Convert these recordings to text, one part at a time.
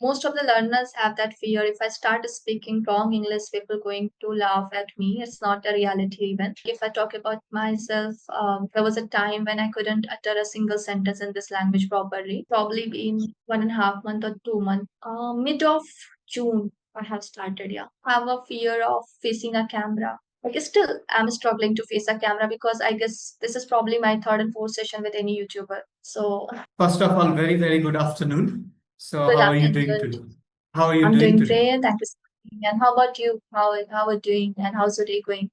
most of the learners have that fear. If I start speaking wrong English, people going to laugh at me. It's not a reality even. If I talk about myself, there was a time when I couldn't utter a single sentence in this language properly. Probably in 1.5 months or 2 months. Mid of June, I have started. Yeah, I have a fear of facing a camera. Like still, I'm struggling to face a camera because I guess this is probably my third and fourth session with any YouTuber. So First of all, very, very good afternoon. So, good how are you doing afternoon. today? How are you I'm doing doing today? great. Thank you so much. And how about you? How are you doing and how's your day going?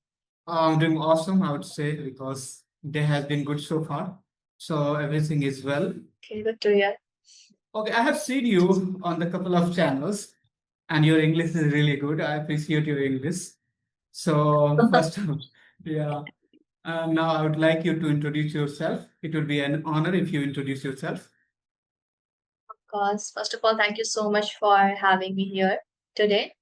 I'm doing awesome, I would say, because day has been good so far. So, everything is well. Okay, good to hear. Okay, I have seen you on the couple of channels, and your English is really good. I appreciate your English. So, first, yeah. Now, I would like you to introduce yourself. It would be an honor if you introduce yourself. Of course. First of all, thank you so much for having me here today.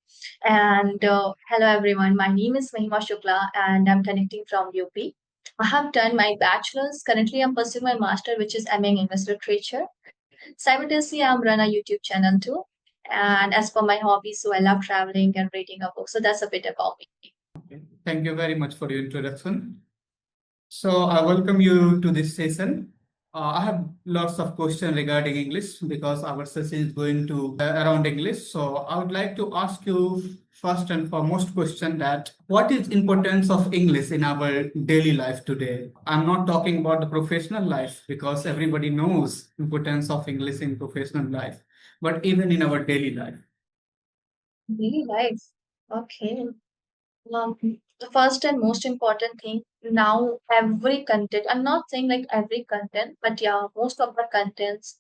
And hello everyone. My name is Mahima Shukla and I'm connecting from UP. I have done my bachelor's. Currently, I'm pursuing my master, which is MA in English Literature. Simultaneously, I'm run a YouTube channel too. And as for my hobbies, so I love traveling and reading a book. So that's a bit about me. Okay. Thank you very much for your introduction. So I welcome you to this session. I have lots of questions regarding English because our session is going to around English. So I would like to ask you first and foremost question that what is importance of English in our daily life today? I'm not talking about the professional life because everybody knows importance of English in professional life, but even in our daily life. Really nice. Okay. Um, the first and most important thing now, every content, I'm not saying like every content, but yeah, most of the contents,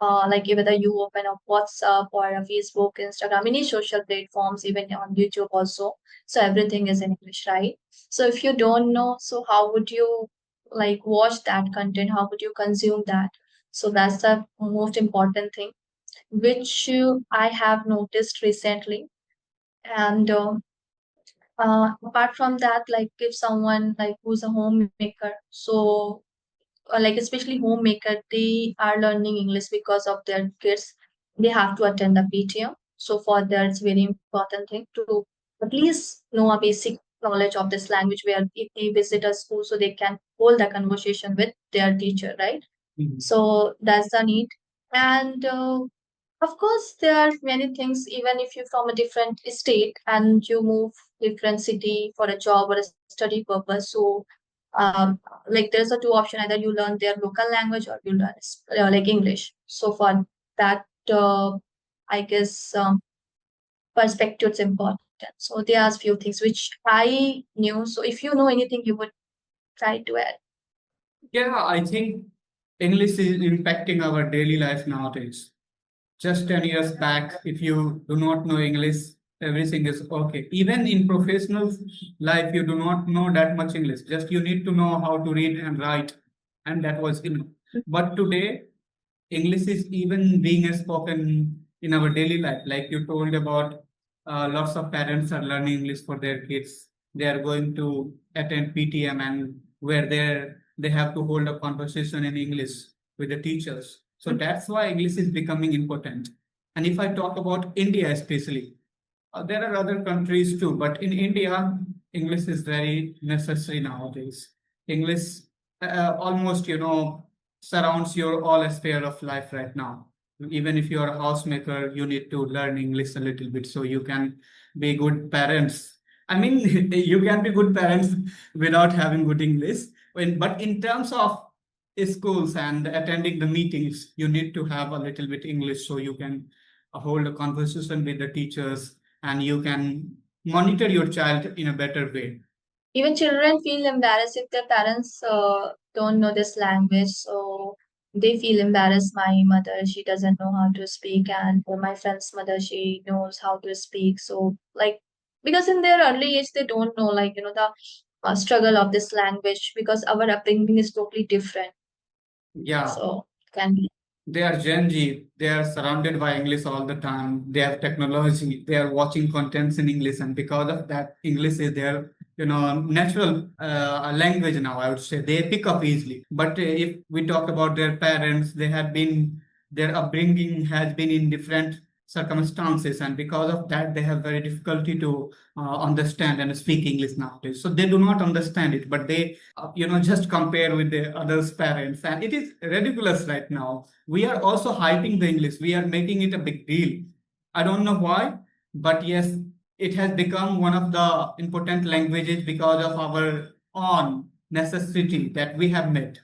like whether you open up WhatsApp or a Facebook, Instagram, any social platforms, even on YouTube also. So everything is in English, right? So if you don't know, so how would you like watch that content? How would you consume that? So that's the most important thing, which I have noticed recently. And apart from that, like if someone like who's a homemaker, so like especially homemaker, they are learning English because of their kids. They have to attend the PTM. So for that, it's very important thing to at least know a basic knowledge of this language where if they visit a school, so they can hold a conversation with their teacher, right? Mhm. So that's the need. And of course, there are many things, even if you're from a different state and you move different city for a job or a study purpose. So, like there's a two option, either you learn their local language or you learn like English. So for that, I guess perspective is important. So there are few things which I knew. So if you know anything, you would try to add. Yeah, I think English is impacting our daily life nowadays. Just 10 years back, if you do not know English, everything is okay. Even in professional life, you do not know that much English. Just you need to know how to read and write, and that was enough. But today, English is even being spoken in our daily life. Like you told about, lots of parents are learning English for their kids. They are going to attend PTM and where they have to hold a conversation in English with the teachers. So that's why English is becoming important. And if I talk about India especially, there are other countries too, but in India, English is very necessary nowadays. English almost, surrounds your all sphere of life right now. Even if you're a housemaker, you need to learn English a little bit so you can be good parents. I mean, you can be good parents without having good English. But in terms of schools and attending the meetings, you need to have a little bit English so you can hold a conversation with the teachers and you can monitor your child in a better way. Even children feel embarrassed if their parents don't know this language. So they feel embarrassed. My mother, she doesn't know how to speak, and my friend's mother, she knows how to speak. So, like, because in their early age, they don't know, like, the struggle of this language because our upbringing is totally different. Yeah, So, can be. they are Gen Z. They are surrounded by English all the time. They have technology. They are watching contents in English, and because of that, English is their natural language now. I would say they pick up easily. But if we talk about their parents, they have been their upbringing has been in different circumstances, and because of that they have very difficulty to understand and speak English nowadays. So they do not understand it, but they just compare with the others parents, and it is ridiculous. Right now we are also hyping the English, we are making it a big deal. I don't know why, but yes, it has become one of the important languages because of our own necessity that we have made.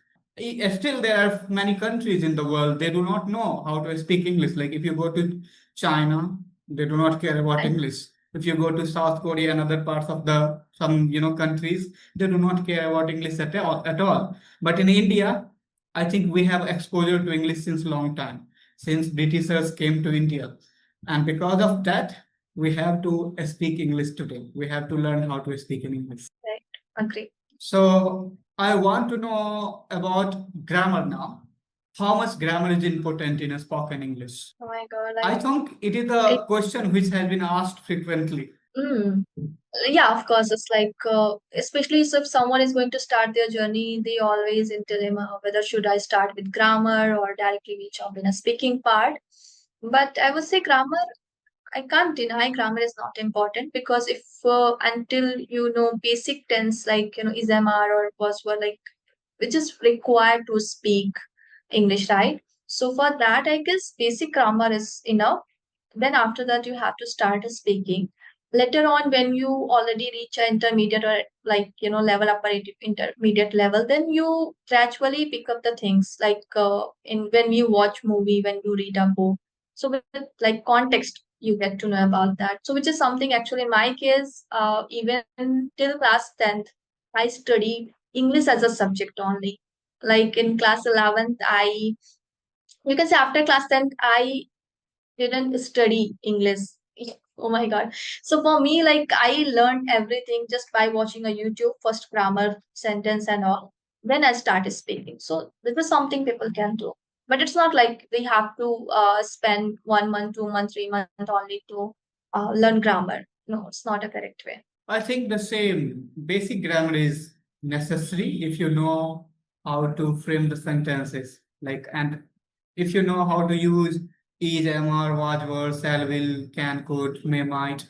Still, there are many countries in the world, they do not know how to speak English. Like if you go to China, they do not care about Right. English. If you go to South Korea and other parts of the some countries, they do not care about English at all. But in India, I think we have exposure to English since long time, since Britishers came to India. And because of that, we have to speak English today. We have to learn how to speak in English. Right. Agree. So I want to know about grammar now. How much grammar is important in a spoken English? Oh my God. I Like think it is it. a question which has been asked frequently. Mm. Yeah, of course. It's like, especially if someone is going to start their journey, they always in dilemma whether should I start with grammar or directly reach out in a speaking part. But I would say grammar, I can't deny grammar is not important because if until you know basic tense like is MR or was were like which is required to speak English, right? So for that, I guess basic grammar is enough. Then after that, you have to start speaking. Later on, when you already reach an intermediate or like level upper intermediate level, then you gradually pick up the things like in when you watch movie, when you read a book. So with like context, you get to know about that. So which is something actually in my case, even till class 10th, I studied English as a subject only. Like in class 11th, you can say after class 10th, I didn't study English. Oh my God. So for me, like I learned everything just by watching a YouTube, first grammar, sentence and all. Then I started speaking. So this is something people can do. But it's not like they have to spend 1 month, 2 months, 3 months only to learn grammar. No, it's not a correct way. I think the same basic grammar is necessary if you know how to frame the sentences. Like, and if you know how to use is, am, are, was, were, shall, will, can, could, may, might,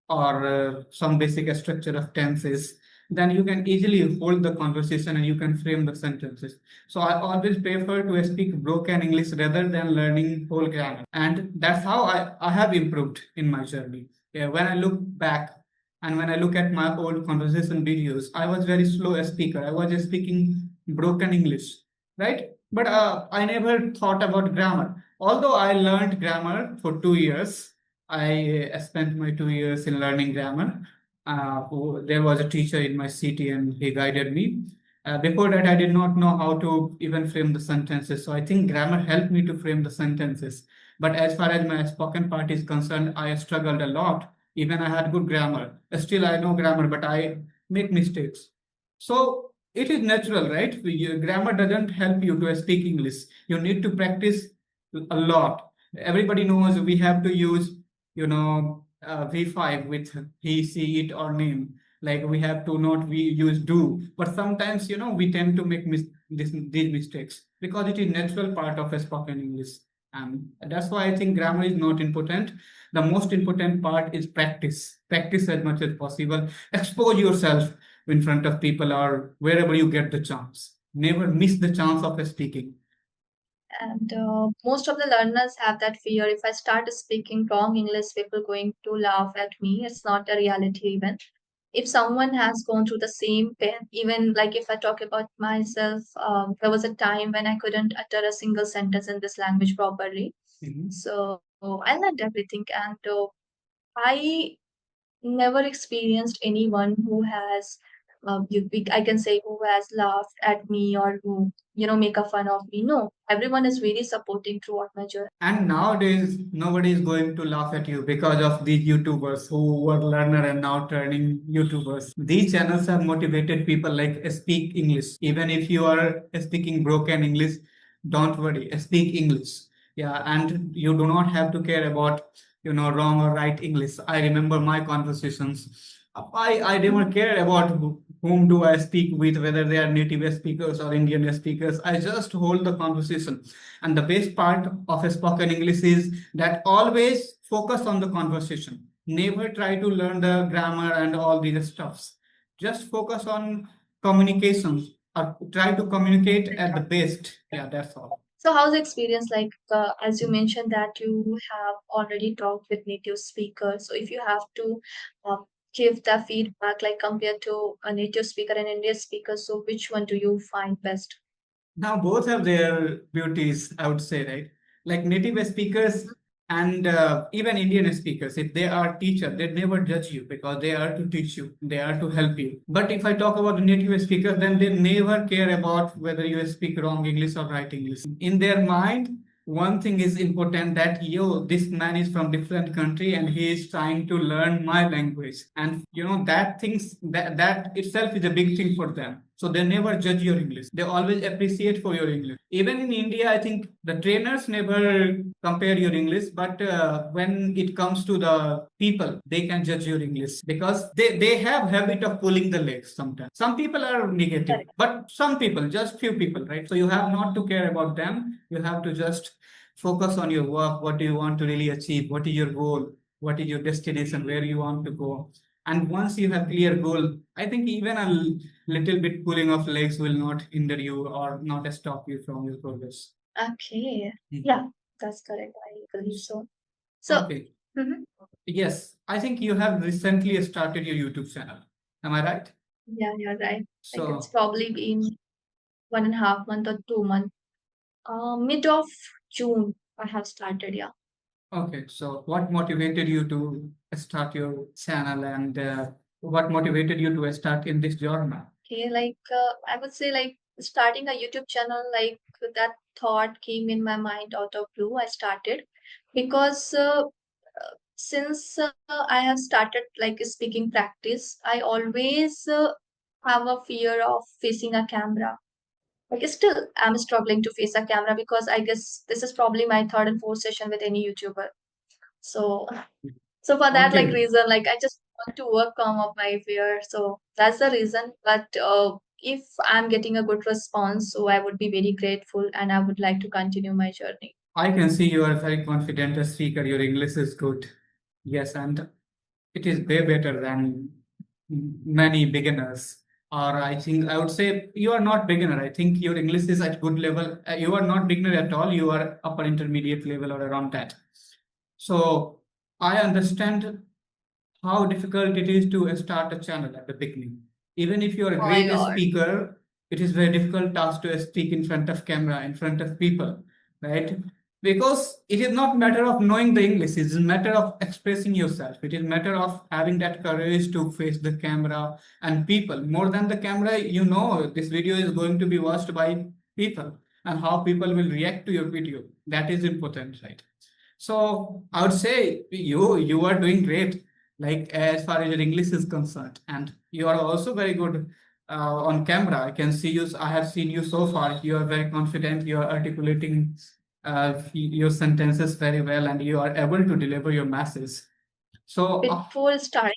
or some basic structure of tenses, then you can easily hold the conversation and you can frame the sentences. So I always prefer to speak broken English rather than learning whole grammar. And that's how I have improved in my journey. Yeah, when I look back and when I look at my old conversation videos, I was very slow a speaker. I was just speaking broken English, right? But I never thought about grammar. Although I learned grammar for 2 years, I spent my 2 years in learning grammar. There was a teacher in my city and he guided me. Before that, I did not know how to even frame the sentences. So I think grammar helped me to frame the sentences. But as far as my spoken part is concerned, I struggled a lot. Even I had good grammar. Still, I know grammar, but I make mistakes. So it is natural, right? Grammar doesn't help you to speak English. You need to practice a lot. Everybody knows we have to use, V5 with he, she, it, or name. Like we have to not we use do, but sometimes we tend to make these mistakes because it is natural part of a spoken English. That's why I think grammar is not important. The most important part is practice. Practice as much as possible. Expose yourself in front of people or wherever you get the chance. Never miss the chance of speaking. And most of the learners have that fear. If I start speaking wrong English, people going to laugh at me. It's not a reality even. If someone has gone through the same pain, even like if I talk about myself, there was a time when I couldn't utter a single sentence in this language properly. Mhm. So I learned everything, and I never experienced anyone who has, I can say, who has laughed at me or who, make a fun of me. No, everyone is really supporting throughout my journey. And nowadays, nobody is going to laugh at you because of these YouTubers who were learner and now turning YouTubers. These channels have motivated people like speak English. Even if you are speaking broken English, don't worry, speak English. Yeah, and you do not have to care about wrong or right English. I remember my conversations. I never care about whom do I speak with, whether they are native speakers or Indian speakers. I just hold the conversation. And the best part of a spoken English is that always focus on the conversation. Never try to learn the grammar and all these stuffs. Just focus on communications or try to communicate at the best. Yeah, that's all. So how's the experience like, as you mentioned that you have already talked with native speakers. So if you have to uh, give the feedback like compared to a native speaker and Indian speaker, so which one do you find best? Now both have their beauties, I would say, right? Like native speakers and even Indian speakers, if they are teacher, they never judge you because they are to teach you, they are to help you. But if I talk about the native speakers, then they never care about whether you speak wrong English or right English. In their mind, one thing is important that yo, this man is from different country and he is trying to learn my language. And that things that itself is a big thing for them. So they never judge your English. They always appreciate for your English. Even in India, I think the trainers never compare your English, but when it comes to the people, they can judge your English because they have habit of pulling the legs sometimes. Some people are negative, Correct. but some people, just few people, right? So you have not to care about them. You have to just focus on your work. What do you want to really achieve? What is your goal? What is your destination? Where you want to go? And once you have clear goal, I think even a little bit pulling of legs will not hinder you or not stop you from your progress. Okay. Mhm. Yeah, that's correct. I believe so. So, Okay. mhm. Yes, I think you have recently started your YouTube channel. Am I right? Yeah, you're right. Like it's So, probably been 1.5 month or 2 months. Mid of June, I have started. Yeah. okay. So, what motivated you to start your channel and what motivated you to start in this genre? Okay, like I would say like starting a YouTube channel, like that thought came in my mind out of blue. I started because since I have started like speaking practice, I always have a fear of facing a camera. Like still, I'm struggling to face a camera because I guess this is probably my third and fourth session with any YouTuber. So so for that like Okay, reason, like I just want to overcome of my fear. So that's the reason. But if I'm getting a good response, so I would be very grateful and I would like to continue my journey. I can see you are a very confident speaker. Your English is good. Yes, and it is way better than many beginners. Or I think I would say you are not beginner. I think your English is at good level. You are not beginner at all. You are upper intermediate level or around that. So I understand how difficult it is to start a channel at the beginning. Even if you're a Oh my great God. speaker, it is very difficult task to speak in front of camera, in front of people, right? Because it is not matter of knowing the English, it is a matter of expressing yourself. It is matter of having that courage to face the camera and people. More than the camera, this video is going to be watched by people and how people will react to your video. That is important, right? So I would say you are doing great, like as far as your English is concerned, and you are also very good on camera. I can see you. I have seen you so far. You are very confident. You are articulating your sentences very well, and you are able to deliver your message. So Before starting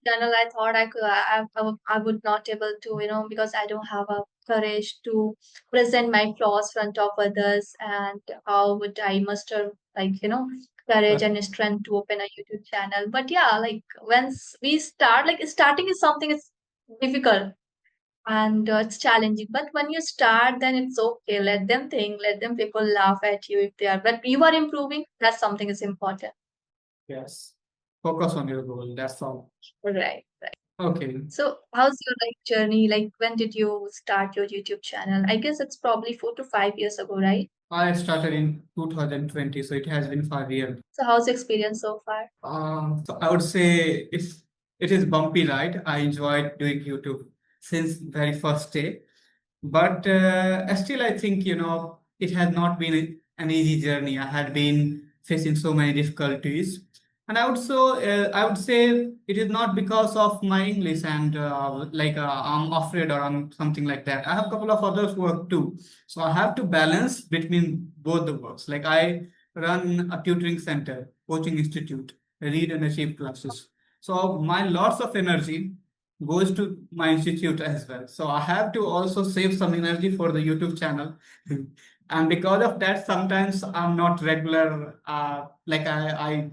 channel, I thought I would not able to, because I don't have a courage to present my flaws front of others, and how would I muster like, courage and strength to open a YouTube channel. But yeah, like once we start, like starting is something it's difficult and it's challenging. But when you start, then it's okay. Let them think, let them people laugh at you if they are, but you are improving. That's something is important. yes, focus on your goal. That's all. Right. Okay. So, how's your like journey? Like, when did you start your YouTube channel? I guess it's probably 4 to 5 years ago, right? I started in 2020, so it has been 5 years. So, how's the experience so far? So I would say it is bumpy ride. I enjoyed doing YouTube since very first day, but still I think it has not been an easy journey. I had been facing so many difficulties, and I would say it is not because of my English and like I'm afraid or I'm something like that. I have a couple of others work too, so I have to balance between both the works. Like I run a tutoring center, coaching institute, read and achieve classes. So my lots of energy goes to my institute as well. So I have to also save some energy for the YouTube channel. And because of that, sometimes I'm not regular. Like I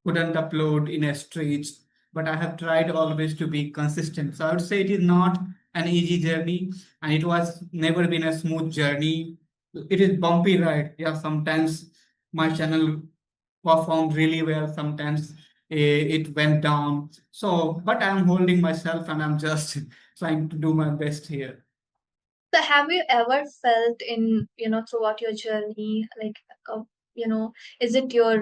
couldn't upload in a stretch, but I have tried always to be consistent. So I would say it is not an easy journey, and it was never been a smooth journey. It is bumpy ride. Yeah, sometimes my channel performed really well. Sometimes it went down. So, but I'm holding myself and I'm just trying to do my best here. So have you ever felt in, throughout your journey, like, uh, is it your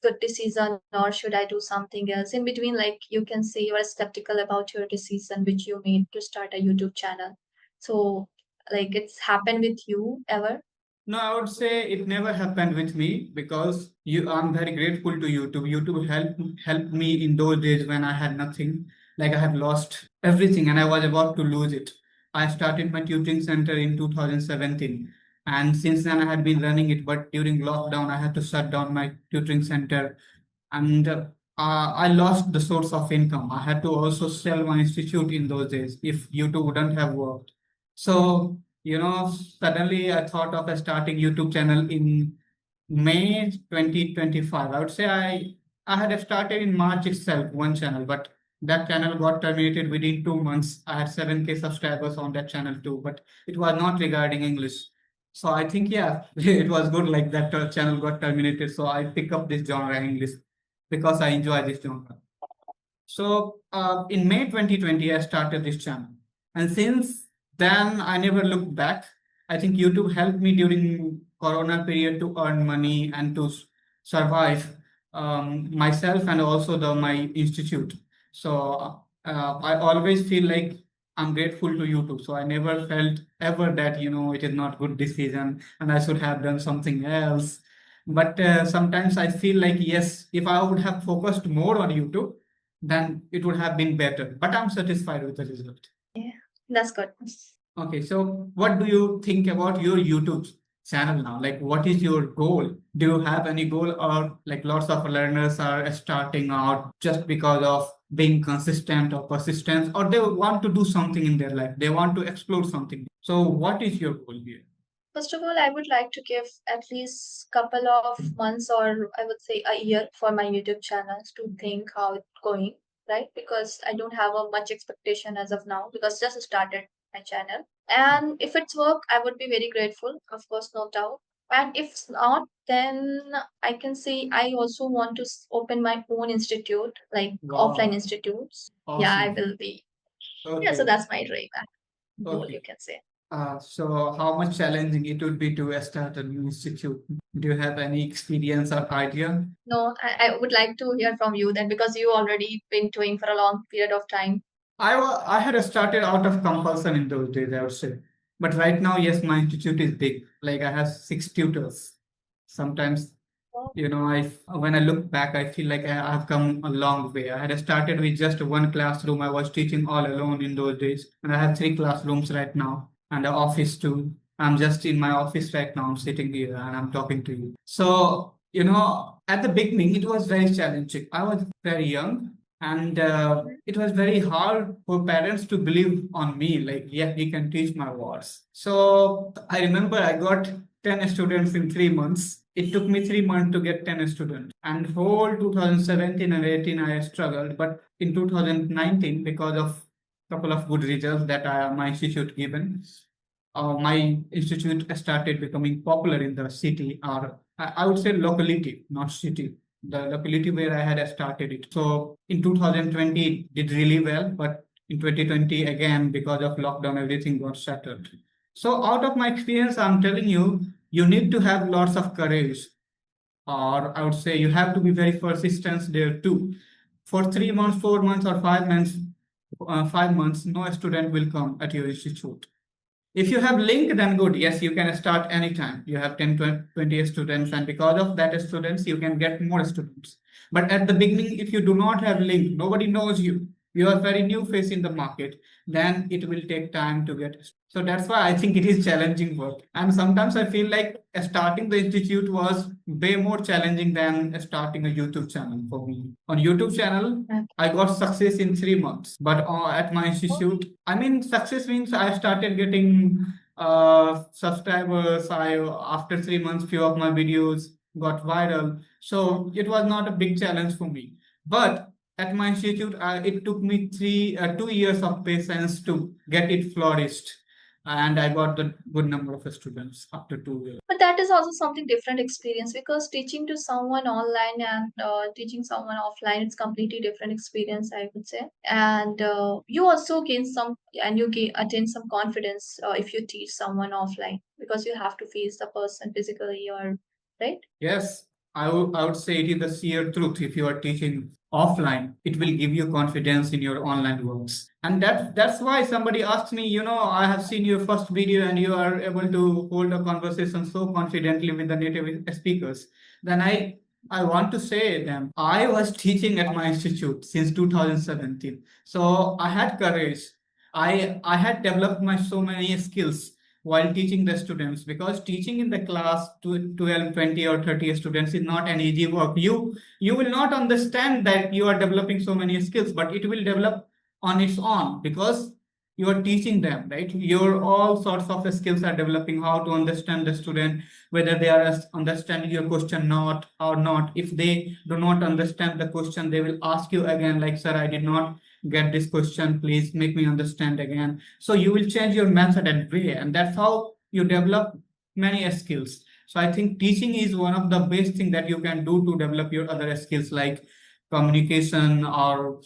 good decision or should I do something else? In between, like you can say you are skeptical about your decision which you made to start a YouTube channel. So, like, it's happened with you ever? No, I would say it never happened with me because I'm very grateful to YouTube. YouTube helped me in those days when I had nothing, like I had lost everything and I was about to lose it. I started my tutoring center in 2017, and since then I had been running it. But during lockdown, I had to shut down my tutoring center, and I lost the source of income. I had to also sell my institute in those days if YouTube wouldn't have worked. So, suddenly I thought of starting YouTube channel in May 2025. I would say I had started in March itself, one channel, but that channel got terminated within 2 months. I had 7K subscribers on that channel too, but it was not regarding English. So I think, yeah, it was good like that channel got terminated. So I pick up this genre English because I enjoy this genre. So in May 2020, I started this channel. And since then, I never looked back. I think YouTube helped me during Corona period to earn money and to survive myself and also my institute. So I always feel like I'm grateful to YouTube. So I never felt ever that, it is not good decision and I should have done something else. But sometimes I feel like, yes, if I would have focused more on YouTube, then it would have been better. But I'm satisfied with the result. Yeah, that's good. Okay, so what do you think about your YouTube channel now? Like, what is your goal? Do you have any goal, or like lots of learners are starting out just because of being consistent or persistence, or they want to do something in their life? They want to explore something. So, what is your goal here? First of all, I would like to give at least couple of months or I would say a year for my YouTube channels to think how it's going, right? Because I don't have a much expectation as of now because just started my channel. And if it's work, I would be very grateful, of course, no doubt. And if not, then I can say I also want to open my own institute, like offline Wow, institutes. Yeah, I awesome. will be. Yeah, so Okay, that's my dream and goal, you okay. can say. So how much challenging it would be to start a new institute? Do you have any experience or idea? No, I would like to hear from you then because you already been doing for a long period of time. I had started out of compulsion in those days, I would say. But right now, yes, my institute is big. Like I have 6 tutors. Sometimes, Oh, I when I look back, I feel like I've come a long way. I had started with just one classroom. I was teaching all alone in those days, and I have 3 classrooms right now and an office too. I'm just in my office right now. I'm sitting here and I'm talking to you. So, at the beginning, it was very challenging. I was very young, and it was very hard for parents to believe on me. Like, yeah, he can teach my words. So I remember I got 10 students in 3 months. It took me 3 months to get 10 students. And whole 2017 and 18, I struggled. But in 2019, because of couple of good results that my institute given, my institute started becoming popular in the city, or I would say locality, not city. The locality where I had started it. So in 2020, it did really well, but in 2020, again, because of lockdown, everything got shuttered. So out of my experience, I'm telling you, you need to have lots of courage, or I would say you have to be very persistent there too. For 3 months, 4 months, or 5 months, 5 months, no student will come at your institute. If you have link, then good. Yes, you can start anytime. You have 10, 20 students, and because of that students, you can get more students. But at the beginning, if you do not have link, nobody knows you. you are very new face in the market, then it will take time to get. So that's why I think it is challenging work. And sometimes I feel like starting the institute was way more challenging than starting a YouTube channel for me. On YouTube channel, I got success in 3 months, but at my institute, I mean, success means I started getting subscribers. I after 3 months, few of my videos got viral, so it was not a big challenge for me. But at my institute, it took me 2 years of patience to get it flourished, and I got the good number of students after 2 years. But that is also something different experience because teaching to someone online and teaching someone offline, it's completely different experience, I would say. And you also gain some, and you attain some confidence if you teach someone offline because you have to face the person physically or right. Yes, I would say it is the sheer truth. If you are teaching offline, it will give you confidence in your online works. And that's why somebody asked me, I have seen your first video and you are able to hold a conversation so confidently with the native speakers. Then I want to say them. I was teaching at my institute since 2017. So I had courage. I had developed my so many skills while teaching the students, because teaching in the class to 12, 20 or 30 students is not an easy work. You will not understand that you are developing so many skills, but it will develop on its own because you are teaching them, right? Your all sorts of skills are developing, how to understand the student, whether they are understanding your question not or not. If they do not understand the question, they will ask you again, like, sir, I did not get this question, please make me understand again. So you will change your method and way, and that's how you develop many skills. So I think teaching is one of the best thing that you can do to develop your other skills like communication or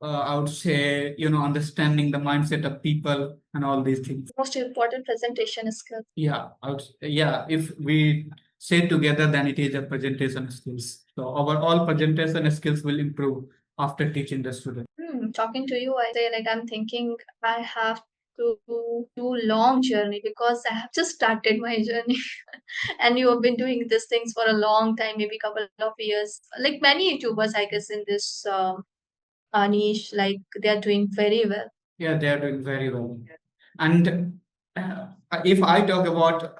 I would say, understanding the mindset of people and all these things. Most important presentation skills. Yeah, yeah. If we say together, then it is a presentation skills. So our all presentation skills will improve after teaching the student. Talking to you, I say like I'm thinking I have to do long journey because I have just started my journey. And you have been doing these things for a long time, maybe couple of years. Like many YouTubers, I guess, in this niche, like they are doing very well. Yeah, they are doing very well. And if I talk about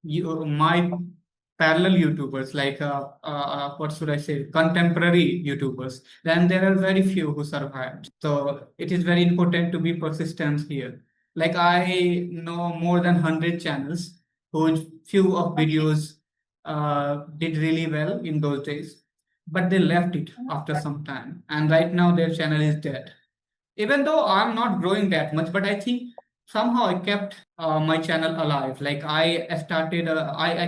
my parallel YouTubers, like what should I say, contemporary YouTubers, then there are very few who survived. So it is very important to be persistent here. Like I know more than 100 channels whose few of videos did really well in those days, but they left it after some time, and right now their channel is dead. Even though I'm not growing that much, but I think somehow I kept my channel alive. Like I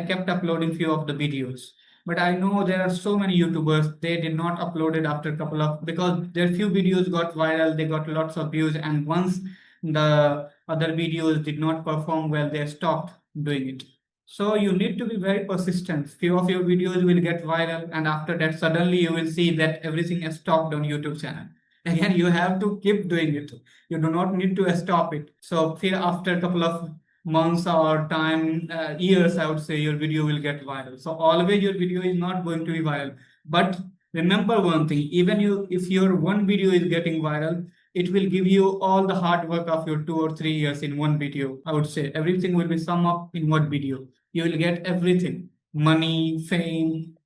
kept uploading few of the videos. But I know there are so many YouTubers, they did not upload it after a couple of, because their few videos got viral, they got lots of views, and once the other videos did not perform well, they stopped doing it. So you need to be very persistent. Few of your videos will get viral, and after that, suddenly you will see that everything has stopped on YouTube channel. Again, you have to keep doing it. You do not need to stop it. So after a couple of months or time, years, I would say your video will get viral. So always your video is not going to be viral. But remember one thing, even if your one video is getting viral, it will give you all the hard work of your 2 or 3 years in one video. I would say everything will be sum up in one video. You will get everything, money, fame,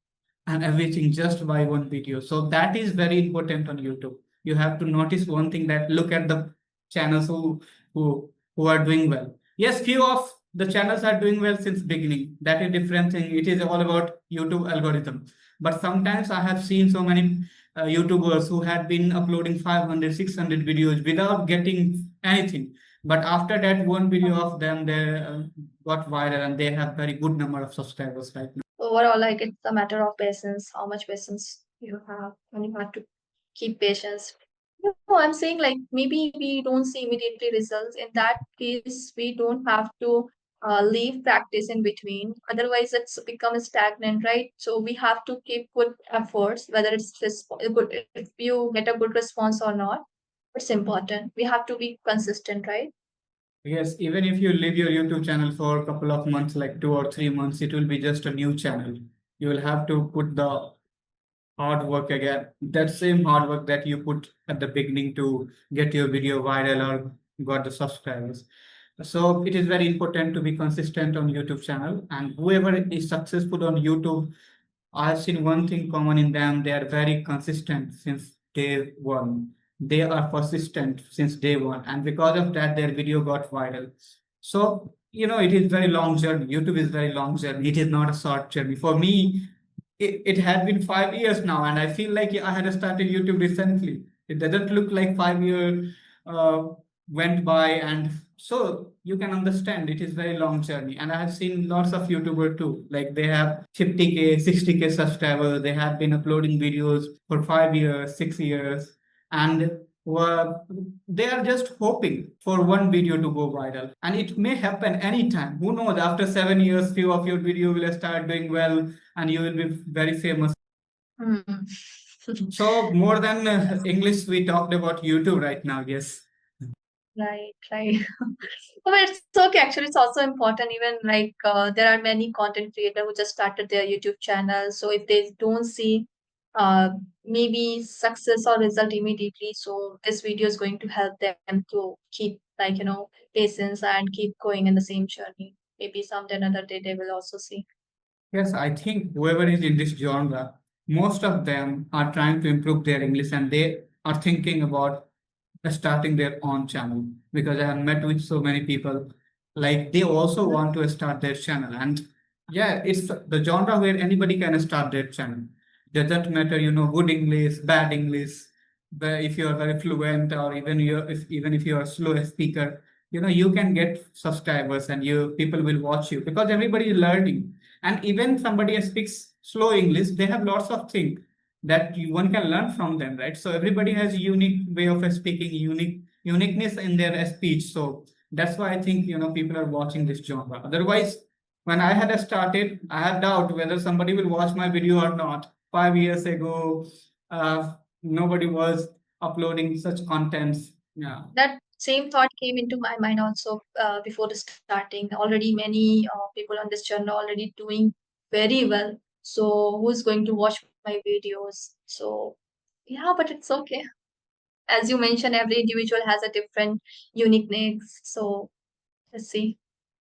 and everything just by one video. So that is very important on YouTube. You have to notice one thing, that look at the channels who are doing well. Yes, few of the channels are doing well since beginning. That is different thing. It is all about YouTube algorithm. But sometimes I have seen so many YouTubers who had been uploading 500, 600 videos without getting anything. But after that one video of them, they got viral and they have very good number of subscribers right now. Overall, like it's a matter of patience, how much patience you have, and you have to keep patience. No, I'm saying like maybe we don't see immediately results. In that case, we don't have to leave practice in between. Otherwise, it's become stagnant, right? So we have to keep good efforts, whether it's good, if you get a good response or not. It's important. We have to be consistent, right? Yes, even if you leave your YouTube channel for a couple of months, like 2 or 3 months, it will be just a new channel. You will have to put the hard work again. That same hard work that you put at the beginning to get your video viral or got the subscribers. So it is very important to be consistent on YouTube channel. And whoever is successful on YouTube, I've seen one thing common in them. They are very consistent since day one. They are persistent since day one. And because of that, their video got viral. So, it is very long journey. YouTube is very long journey. It is not a short journey. For me, it had been 5 years now, and I feel like I had started YouTube recently. It doesn't look like 5 years uh, went by, and so you can understand it is very long journey. And I have seen lots of YouTuber too, like they have 50K, 60K subscribers. They have been uploading videos for 5 years, 6 years, and they are just hoping for one video to go viral, and it may happen anytime. Who knows? After 7 years, few of your video will start doing well, and you will be very famous. Hmm. So more than English, we talked about YouTube right now. Yes. Right, right. But it's okay. Actually, it's also important. Even like there are many content creators who just started their YouTube channel. So if they don't see maybe success or result immediately, so this video is going to help them to keep like patience and keep going in the same journey. Maybe someday another day they will also see. Yes, I think whoever is in this genre, most of them are trying to improve their English, and they are thinking about starting their own channel, because I have met with so many people, like they also Mhm. want to start their channel. And yeah, it's the genre where anybody can start their channel. Doesn't matter, good English, bad English, but if you are very fluent, or even if you are a slow speaker, you can get subscribers, and people will watch you because everybody is learning. And even somebody speaks slow English, they have lots of things that one can learn from them, right? So everybody has a unique way of speaking, uniqueness in their speech. So that's why I think people are watching this genre. Otherwise, when I had started, I had doubt whether somebody will watch my video or not. 5 years ago, nobody was uploading such contents. Yeah. That same thought came into my mind also before the starting. Already many people on this channel already doing very well. So who's going to watch my videos? So yeah, but it's okay. As you mentioned, every individual has a different uniqueness. So let's see.